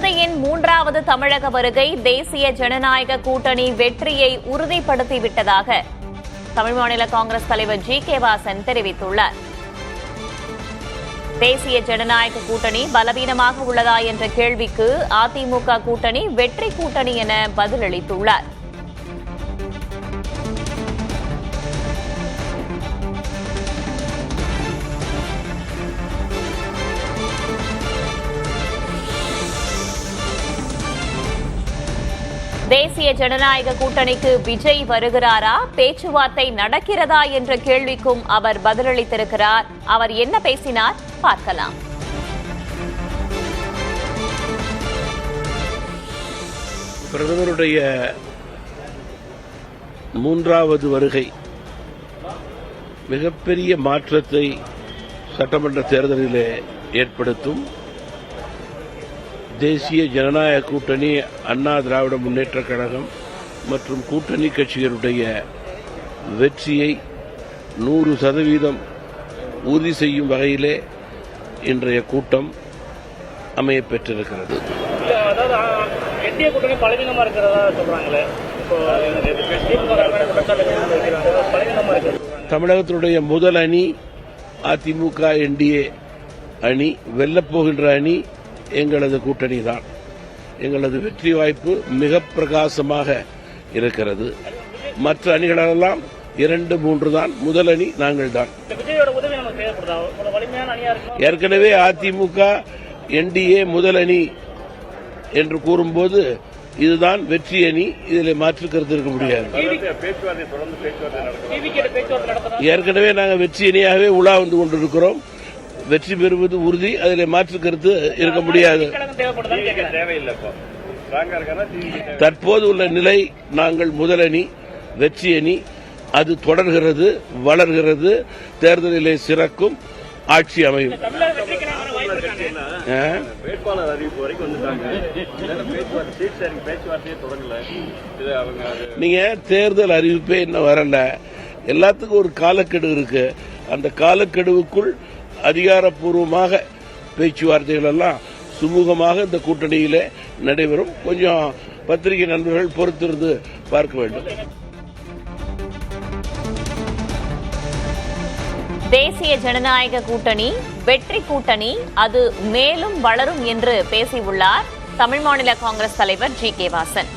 மோடியின் மூன்றாவது தமிழக வருகை தேசிய ஜனநாயக கூட்டணி வெற்றியை உறுதிப்படுத்திவிட்டதாக தமிழ் மாநில காங்கிரஸ் தலைவர் ஜி.கே. வாசன் தெரிவித்துள்ளார். தேசிய ஜனநாயக கூட்டணி பலவீனமாக உள்ளதா என்ற கேள்விக்கு அதிமுக கூட்டணி வெற்றி கூட்டணி என பதிலளித்துள்ளார். தேசிய ஜனநாயக கூட்டணிக்கு விஜய் வருகிறாரா, பேச்சுவார்த்தை நடக்கிறதா என்ற கேள்விக்கும் அவர் பதிலளித்திருக்கிறார். அவர் என்ன பேசினார் பார்க்கலாம். பிரதமருடைய மூன்றாவது வருகை மிகப்பெரிய மாற்றத்தை சட்டமன்ற தேர்தலிலே ஏற்படுத்தும். தேசிய ஜனநாயக கூட்டணி, அண்ணா திராவிட முன்னேற்றக் கழகம் மற்றும் கூட்டணி கட்சிகளுடைய வெற்றியை 100% உறுதி செய்யும் வகையிலே இன்றைய கூட்டம் அமைய பெற்றிருக்கிறது. தமிழகத்தினுடைய முதல் அணி அதிமுக என்டிஏ அணி, வெல்லப்போகின்ற அணி எங்களது கூட்டணி தான். எங்களது வெற்றி வாய்ப்பு மிக பிரகாசமாக இருக்கிறது. மற்ற அணிகளெல்லாம் 2-3 தான். முதல் அணி நாங்கள் தான். ஏற்கனவே அதிமுக என்டிஏ முதல் அணி என்று கூறும்போது இதுதான் வெற்றி அணி. இதில் மாற்று கருத்து இருக்க முடியாது. ஏற்கனவே நாங்கள் வெற்றி அணியாகவே உலா வந்து கொண்டிருக்கிறோம். வெற்றி பெறுவது உறுதி. அதில் மாற்று கருத்து இருக்க முடியாது. தற்போது உள்ள நிலை நாங்கள் முதல் அணி, வெற்றி அணி. அது தொடர்கிறது, வளர்கிறது. தேர்தலிலே சிறக்கும், ஆட்சி அமையும். நீங்க தேர்தல் அறிவிப்பே இன்னும் வரல. எல்லாத்துக்கும் ஒரு காலக்கெடு இருக்கு. அந்த காலக்கெடுவுக்குள் அதிகாரப்பூர்வமாக பேச்சுவார்த்தைகள் எல்லாம் சுமூகமாக இந்த கூட்டணியிலே நடைபெறும். கொஞ்சம் பத்திரிகை நண்பர்கள் பொறுத்திருந்து பார்க்க வேண்டும். தேசிய ஜனநாயக கூட்டணி வெற்றி கூட்டணி, அது மேலும் வளரும் என்று பேசியுள்ளார் தமிழ் மாநில காங்கிரஸ் தலைவர் ஜி.கே. வாசன்.